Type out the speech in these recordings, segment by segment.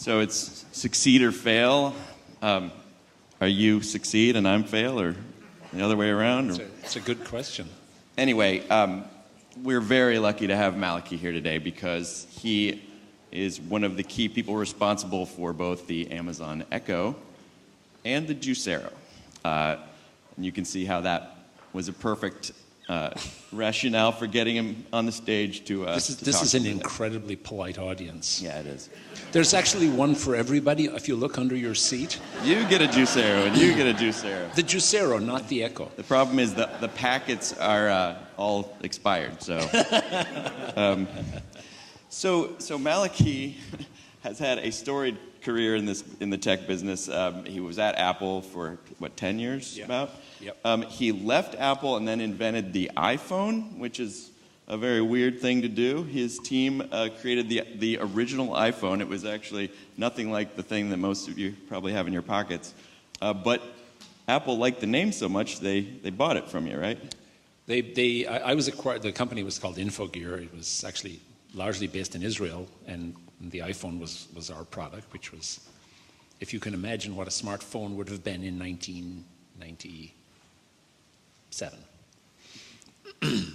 So it's succeed or fail. Are you succeed and I'm fail, or the other way around? It's a good question. Anyway, we're very lucky to have Malachy here today because he is one of the key people responsible for both the Amazon Echo and the Juicero. And you can see how that was a perfect rationale for getting him on the stage to This is an incredibly polite audience. Yeah, it is. There's actually one for everybody. If you look under your seat. You get a Juicero and you get a Juicero. The Juicero, not the Echo. The problem is the packets are all expired. So, so Malachy has had a storied career in the tech business. He was at Apple for what, 10 years? Yeah. About. Yep. He left Apple and then invented the iPhone, which is a very weird thing to do. His team created the original iPhone. It was actually nothing like the thing that most of you probably have in your pockets. But Apple liked the name so much they bought it from you, right? I was acquired. The company was called Infogear. It was actually largely based in Israel, and the iPhone was our product, which was, if you can imagine what a smartphone would have been in 1997.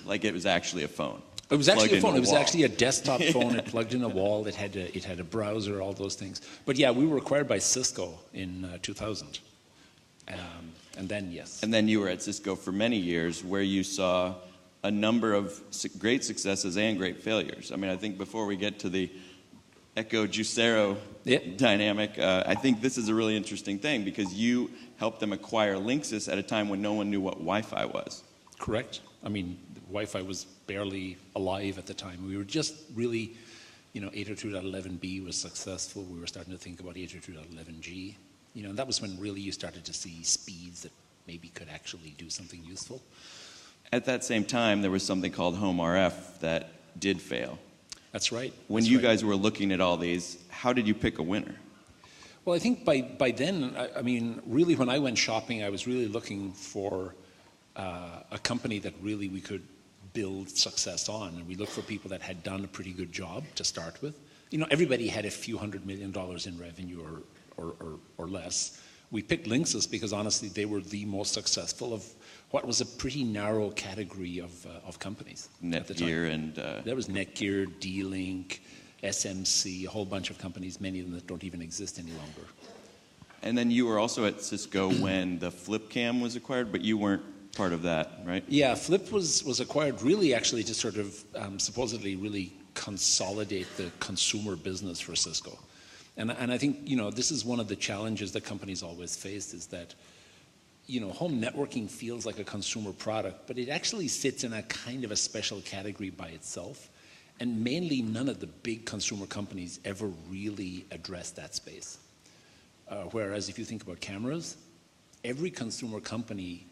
Like it was actually a phone. It was actually a phone. It was wall. actually a desktop phone. It plugged in a wall. It had a browser, all those things. But yeah, we were acquired by Cisco in 2000. And then, yes. And then you were at Cisco for many years, where you saw a number of great successes and great failures. I mean, I think before we get to the Echo Juicero dynamic, I think this is a really interesting thing because you helped them acquire Linksys at a time when no one knew what Wi-Fi was. Correct. I mean, Wi-Fi was barely alive at the time. We were just really, 802.11b was successful. We were starting to think about 802.11g. And that was when really you started to see speeds that maybe could actually do something useful. At that same time, there was something called Home RF that did fail. That's right. When you guys were looking at all these, how did you pick a winner? Well, I think by then, I mean, really when I went shopping, I was really looking for a company that really we could build success on. And we looked for people that had done a pretty good job to start with. Everybody had a few $100 million in revenue or less. We picked Linksys because honestly, they were the most successful of what was a pretty narrow category of companies at the time. Netgear and... There was Netgear, D-Link, SMC, a whole bunch of companies, many of them that don't even exist any longer. And then you were also at Cisco when the Flipcam was acquired, but you weren't part of that, right? Yeah, Flip was acquired really actually to sort of supposedly really consolidate the consumer business for Cisco. And I think, this is one of the challenges that companies always face is that, home networking feels like a consumer product, but it actually sits in a kind of a special category by itself. And mainly none of the big consumer companies ever really address that space. Whereas if you think about cameras, every consumer company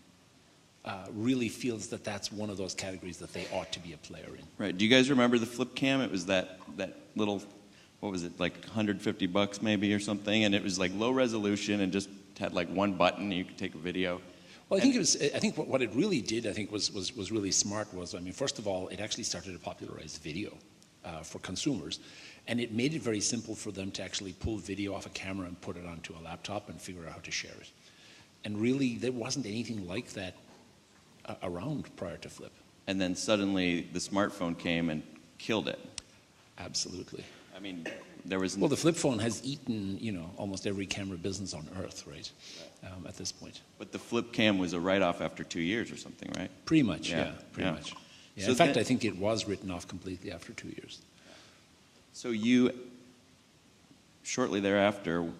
really feels that that's one of those categories that they ought to be a player in. Right. Do you guys remember the Flipcam? It was that little, what was it, like $150 maybe or something, and it was like low resolution and just had like one button and you could take a video. Well, I think what it really did, I think was really smart was, I mean, first of all, it actually started to popularize video for consumers, and it made it very simple for them to actually pull video off a camera and put it onto a laptop and figure out how to share it. And really, there wasn't anything like that around prior to Flip. And then suddenly the smartphone came and killed it. Absolutely. I mean, there was... Well, the flip phone has eaten, almost every camera business on earth, right? At this point. But the Flipcam was a write-off after 2 years or something, right? Pretty much, yeah. Pretty much. Yeah, so in fact, I think it was written off completely after 2 years. So you, shortly thereafter,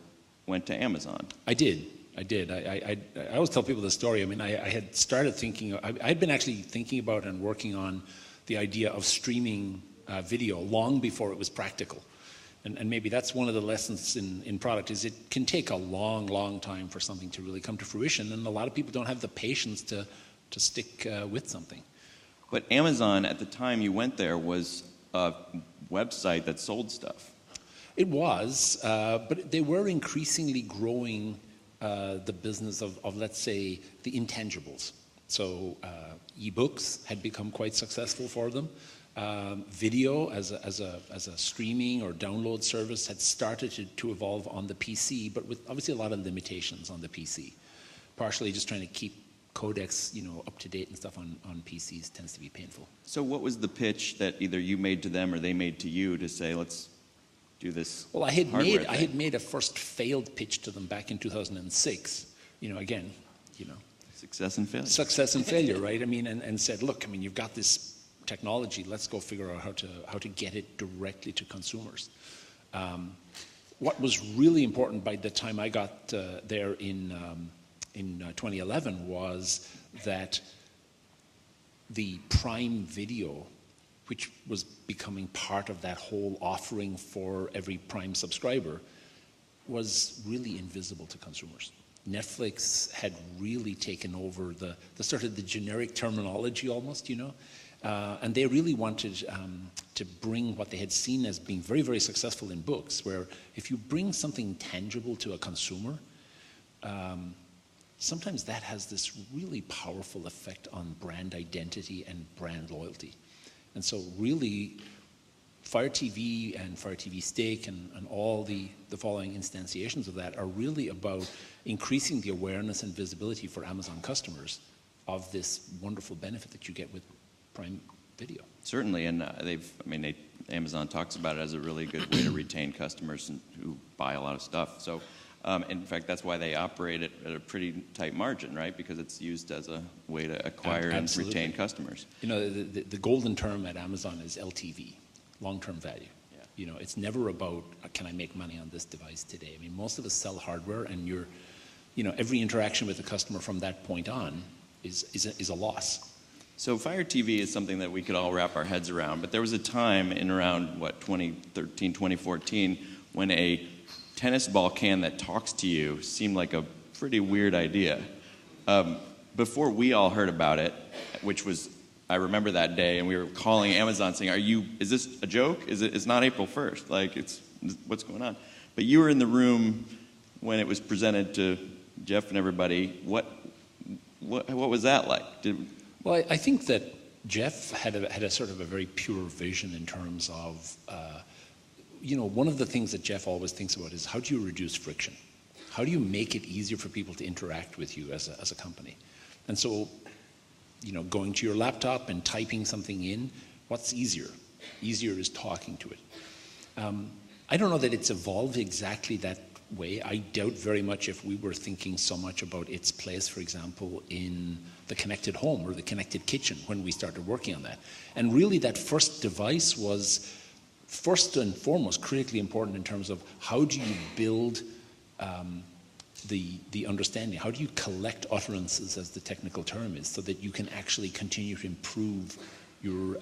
went to Amazon. I did. I always tell people the story. I mean, I had started thinking, I'd been actually thinking about and working on the idea of streaming video long before it was practical. And maybe that's one of the lessons in product is it can take a long, long time for something to really come to fruition, and a lot of people don't have the patience to stick with something. But Amazon, at the time you went there, was a website that sold stuff. It was, but they were increasingly growing the business of, let's say, the intangibles. So e-books had become quite successful for them. Video as a streaming or download service had started to evolve on the PC, but with obviously a lot of limitations on the PC. Partially just trying to keep codecs, up to date and stuff on PCs tends to be painful. So what was the pitch that either you made to them or they made to you to say, let's do this? Well, I had made a first failed pitch to them back in 2006. Again, Success and failure. Success and failure, right? And said, look, you've got this technology. Let's go figure out how to get it directly to consumers. What was really important by the time I got there in 2011 was that the Prime Video, which was becoming part of that whole offering for every Prime subscriber, was really invisible to consumers. Netflix had really taken over the sort of the generic terminology almost, and they really wanted to bring what they had seen as being very, very successful in books, where if you bring something tangible to a consumer, sometimes that has this really powerful effect on brand identity and brand loyalty. And so really, Fire TV and Fire TV Stick and all the following instantiations of that are really about increasing the awareness and visibility for Amazon customers of this wonderful benefit that you get with Prime Video. Certainly, and Amazon talks about it as a really good way to retain customers who buy a lot of stuff. So, in fact, that's why they operate it at a pretty tight margin, right? Because it's used as a way to acquire and retain customers. The golden term at Amazon is LTV, long-term value. Yeah. It's never about, can I make money on this device today? Most of us sell hardware, and every interaction with the customer from that point on is a loss. So Fire TV is something that we could all wrap our heads around, but there was a time in around, 2013, 2014, when a tennis ball can that talks to you seemed like a pretty weird idea. Before we all heard about it, which was, I remember that day, and we were calling Amazon saying, is this a joke? It's not April 1st, what's going on? But you were in the room when it was presented to Jeff and everybody. What was that like? Well, I think that Jeff had a sort of a very pure vision in terms of, one of the things that Jeff always thinks about is how do you reduce friction? How do you make it easier for people to interact with you as a company? And so, going to your laptop and typing something in, what's easier? Easier is talking to it. I don't know that it's evolved exactly that way. I doubt very much if we were thinking so much about its place, for example, in the connected home or the connected kitchen when we started working on that. And really that first device was first and foremost critically important in terms of how do you build the understanding, how do you collect utterances, as the technical term is, so that you can actually continue to improve your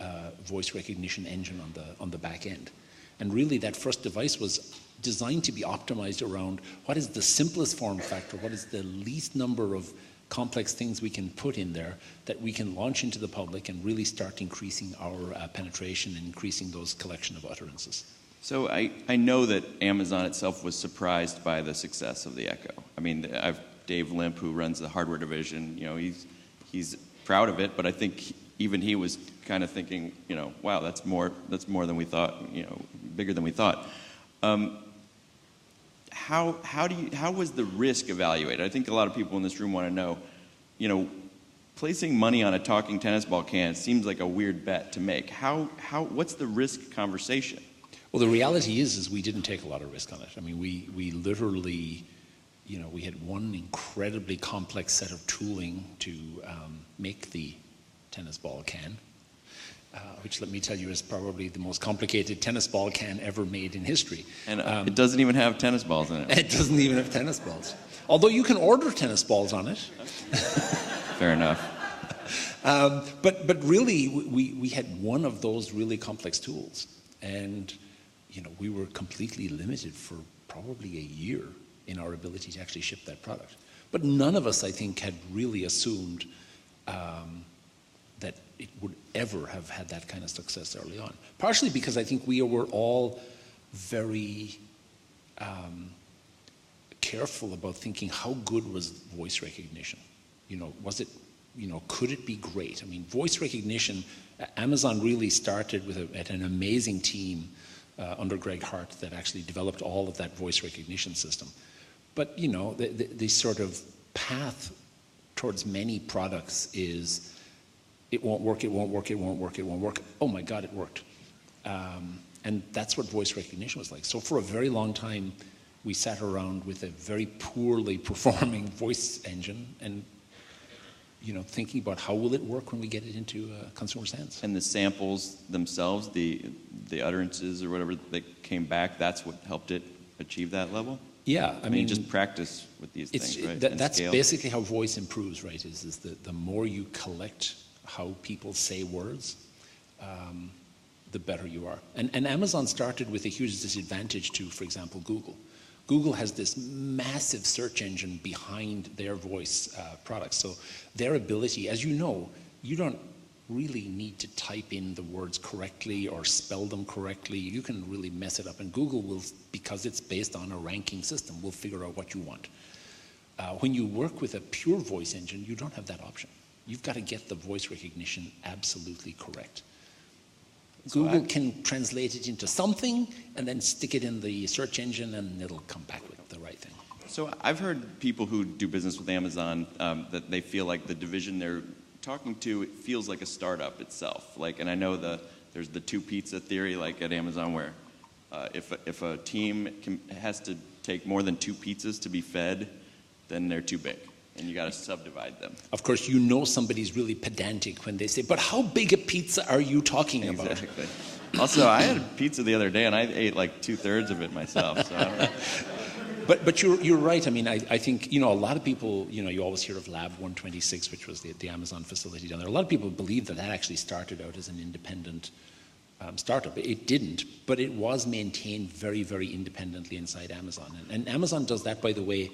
voice recognition engine on the back end. And really that first device was designed to be optimized around what is the simplest form factor, what is the least number of complex things we can put in there that we can launch into the public and really start increasing our penetration and increasing those collection of utterances. So I know that Amazon itself was surprised by the success of the Echo. I've Dave Limp, who runs the hardware division, he's proud of it, but I think even he was kind of thinking, wow, that's more than we thought, bigger than we thought. How was the risk evaluated? I think a lot of people in this room want to know, placing money on a talking tennis ball can seems like a weird bet to make. What's the risk conversation? Well, the reality is we didn't take a lot of risk on it. We literally, we had one incredibly complex set of tooling to make the tennis ball can, which, let me tell you, is probably the most complicated tennis ball can ever made in history. And it doesn't even have tennis balls in it. It doesn't even have tennis balls. Although you can order tennis balls on it. Fair enough. But really, we had one of those really complex tools. And, we were completely limited for probably a year in our ability to actually ship that product. But none of us, I think, had really assumed that it would ever have had that kind of success early on. Partially because I think we were all very careful about thinking how good was voice recognition. Was it could it be great? I mean, voice recognition, Amazon really started with an amazing team under Greg Hart that actually developed all of that voice recognition system. But, the sort of path towards many products is it won't work, it won't work, it won't work, it won't work. Oh my God, it worked. And that's what voice recognition was like. So for a very long time, we sat around with a very poorly performing voice engine and thinking about how will it work when we get it into consumers' hands. And the samples themselves, the utterances or whatever that came back, that's what helped it achieve that level? Yeah, I mean, just practice with these things, right? That's basically how voice improves, right? Is the more you collect how people say words, the better you are. And Amazon started with a huge disadvantage to, for example, Google. Google has this massive search engine behind their voice products. So their ability, as you know, you don't really need to type in the words correctly or spell them correctly. You can really mess it up. And Google will, because it's based on a ranking system, will figure out what you want. When you work with a pure voice engine, you don't have that option. You've got to get the voice recognition absolutely correct. Google can translate it into something and then stick it in the search engine and it'll come back with the right thing. So I've heard people who do business with Amazon that they feel like the division they're talking to, it feels like a startup itself. And I know there's the two pizza theory, like at Amazon, where if a team has to take more than 2 pizzas to be fed, then they're too big. And you got to subdivide them. Of course, somebody's really pedantic when they say, but how big a pizza are you talking about? Exactly. Also, I had a pizza the other day, and I ate like 2/3 of it myself. So I don't know. But you're right. I mean, I think, a lot of people, you always hear of Lab 126, which was the Amazon facility down there. A lot of people believe that actually started out as an independent startup. It didn't, but it was maintained very, very independently inside Amazon. And Amazon does that, by the way,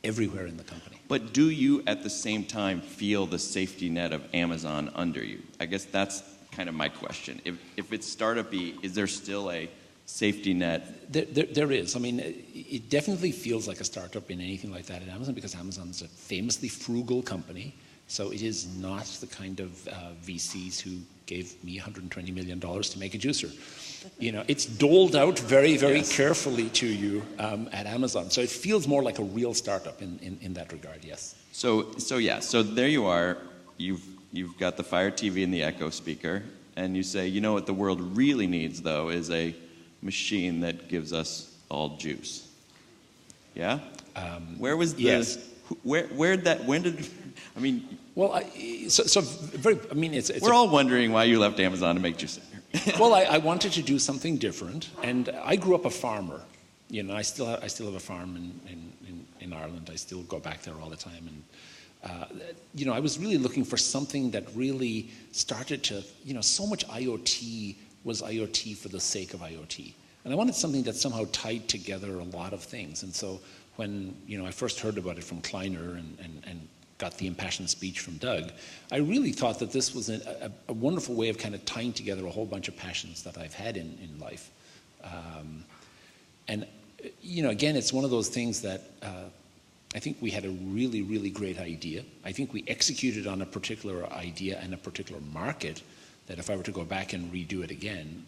everywhere in the company. But do you, at the same time, feel the safety net of Amazon under you? I guess that's kind of my question. If it's startup-y, is there still a safety net? There is. I mean, it definitely feels like a startup in anything like that at Amazon, because Amazon's a famously frugal company. So it is not the kind of VCs who gave me $120 million to make a juicer. It's doled out very, very carefully to you at Amazon. So it feels more like a real startup in that regard, yes. So there you are. You've got the Fire TV and the Echo speaker, and you say, what the world really needs, though, is a machine that gives us all juice. Yeah? Where was the... Yes. When did... I mean... Well, we're all wondering why you left Amazon to make juice. Well, I wanted to do something different, and I grew up a farmer. I still have a farm in Ireland. I still go back there all the time, and I was really looking for something that really started to, so much IoT was IoT for the sake of IoT, and I wanted something that somehow tied together a lot of things. And so when I first heard about it from Kleiner and got the impassioned speech from Doug, I really thought that this was a wonderful way of kind of tying together a whole bunch of passions that I've had in life. And again, it's one of those things that I think we had a really, really great idea. I think we executed on a particular idea and a particular market that if I were to go back and redo it again,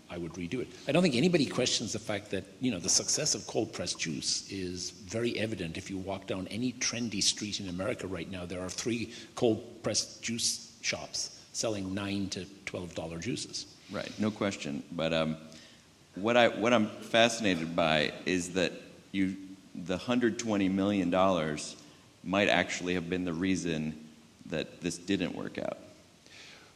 I would redo it. I don't think anybody questions the fact that the success of cold pressed juice is very evident. If you walk down any trendy street in America right now, there are 3 cold pressed juice shops selling $9 to $12 juices. Right, no question. But what I'm fascinated by is that the $120 million might actually have been the reason that this didn't work out.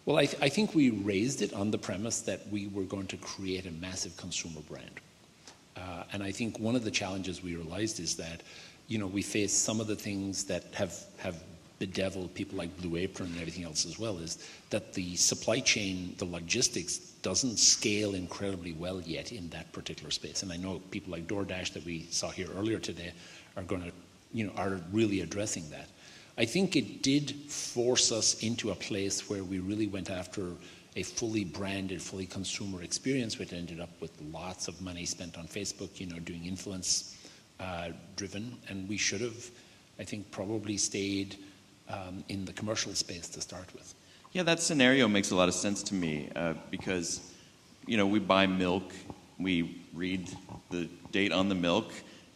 Well, I think we raised it on the premise that we were going to create a massive consumer brand. And I think one of the challenges we realized is that, we face some of the things that have bedeviled people like Blue Apron and everything else as well, is that the supply chain, the logistics, doesn't scale incredibly well yet in that particular space. And I know people like DoorDash that we saw here earlier today are going to, are really addressing that. I think it did force us into a place where we really went after a fully branded, fully consumer experience, which ended up with lots of money spent on Facebook, doing influence driven. And we should have, I think, probably stayed in the commercial space to start with. Yeah, that scenario makes a lot of sense to me because, we buy milk, we read the date on the milk.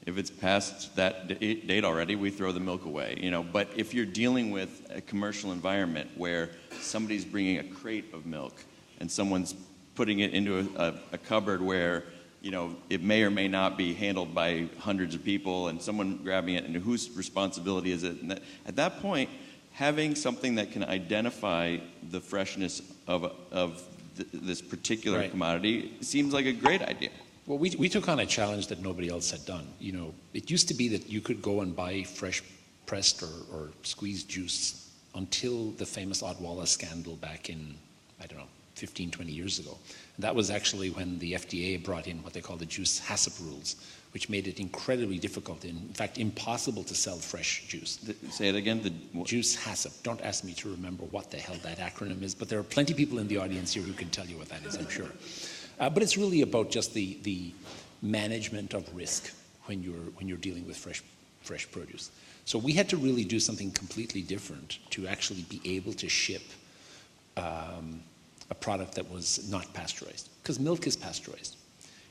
If it's past that date already, we throw the milk away. But if you're dealing with a commercial environment where somebody's bringing a crate of milk and someone's putting it into a cupboard where, it may or may not be handled by hundreds of people and someone grabbing it, and whose responsibility is it? And at that point, having something that can identify the freshness of this particular commodity seems like a great idea. Well, we took on a challenge that nobody else had done. It used to be that you could go and buy fresh pressed or squeezed juice until the famous Odwalla scandal back in, 15, 20 years ago. And that was actually when the FDA brought in what they call the juice HACCP rules, which made it incredibly difficult, in fact, impossible to sell fresh juice. Say it again. Juice HACCP. Don't ask me to remember what the hell that acronym is, but there are plenty of people in the audience here who can tell you what that is, I'm sure. But it's really about just the management of risk when you're dealing with fresh produce. So we had to really do something completely different to actually be able to ship a product that was not pasteurized, because milk is pasteurized.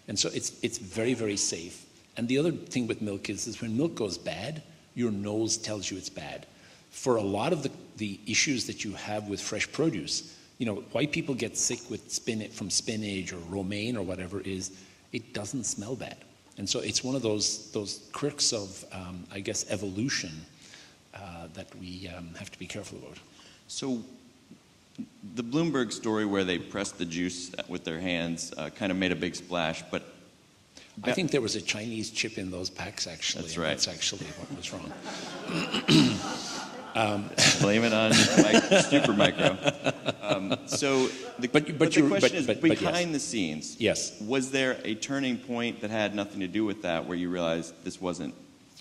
And so it's very, very safe. And the other thing with milk is when milk goes bad, your nose tells you it's bad. For a lot of the issues that you have with fresh produce, why people get sick with from spinach or romaine or whatever is it doesn't smell bad. And so it's one of those quirks of, evolution that we have to be careful about. So the Bloomberg story where they pressed the juice with their hands kind of made a big splash, but I think there was a Chinese chip in those packs, actually. That's right. That's actually what was wrong. Blame it on Super Micro. The question is, behind the scenes, yes, was there a turning point that had nothing to do with that, where you realized this wasn't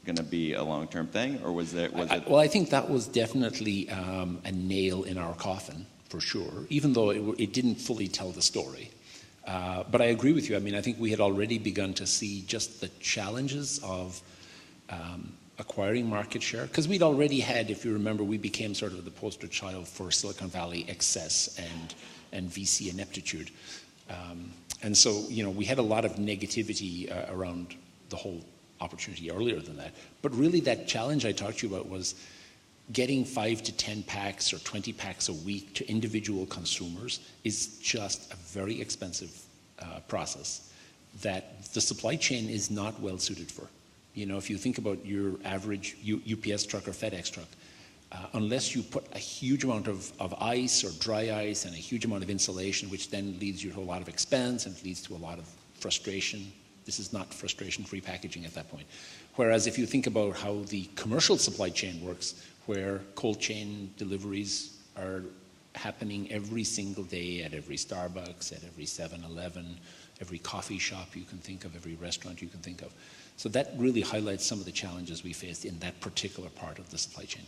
going to be a long-term thing, or was it? Well, I think that was definitely a nail in our coffin, for sure, even though it didn't fully tell the story. But I agree with you. I think we had already begun to see just the challenges of acquiring market share, because we'd already had, if you remember, we became sort of the poster child for Silicon Valley excess and VC ineptitude. And so, we had a lot of negativity around the whole opportunity earlier than that. But really that challenge I talked to you about was getting 5 to 10 packs or 20 packs a week to individual consumers is just a very expensive process that the supply chain is not well suited for. If you think about your average UPS truck or FedEx truck, unless you put a huge amount of ice or dry ice and a huge amount of insulation, which then leads you to a lot of expense and leads to a lot of frustration. This is not frustration-free packaging at that point. Whereas if you think about how the commercial supply chain works, where cold chain deliveries are happening every single day at every Starbucks, at every 7-Eleven, every coffee shop you can think of, every restaurant you can think of. So that really highlights some of the challenges we faced in that particular part of the supply chain.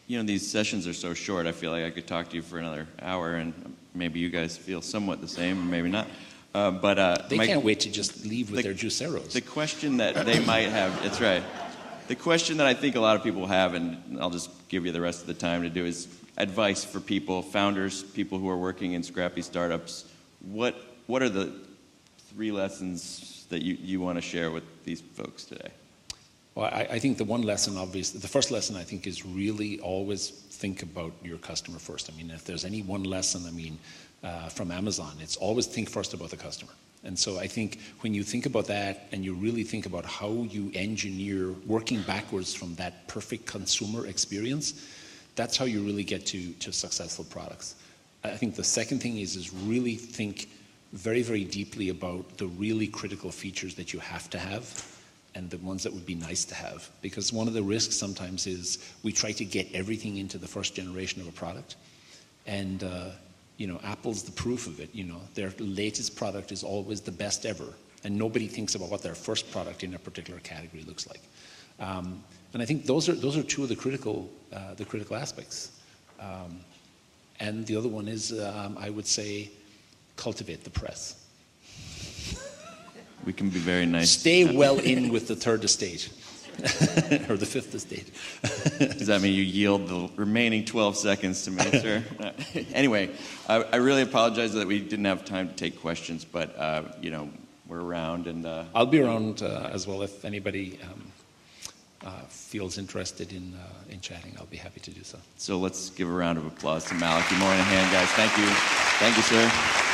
These sessions are so short, I feel like I could talk to you for another hour, and maybe you guys feel somewhat the same, or maybe not. They can't wait to just leave with their juiceros. The question that they might have, that's right. The question that I think a lot of people have, and I'll just give you the rest of the time to do, is advice for people, founders, people who are working in scrappy startups. What are the 3 lessons that you want to share with these folks today? Well, I think the one lesson, obviously, the first lesson I think is really always think about your customer first. If there's any one lesson, from Amazon, it's always think first about the customer. And so I think when you think about that and you really think about how you engineer working backwards from that perfect consumer experience, that's how you really get to successful products. I think the second thing is really think very, very deeply about the really critical features that you have to have and the ones that would be nice to have. Because one of the risks sometimes is we try to get everything into the first generation of a product. And Apple's the proof of it. Their latest product is always the best ever, and nobody thinks about what their first product in a particular category looks like. And I think those are 2 of the critical aspects. And the other one is, I would say, cultivate the press. We can be very nice. Stay well in with the third estate. or the fifth estate. Does that mean you yield the remaining 12 seconds to me, sir? Anyway, I really apologize that we didn't have time to take questions, but we're around, and I'll be around as well if anybody feels interested in chatting. I'll be happy to do so. So let's give a round of applause to Malachy Moynihan, guys. Thank you, sir.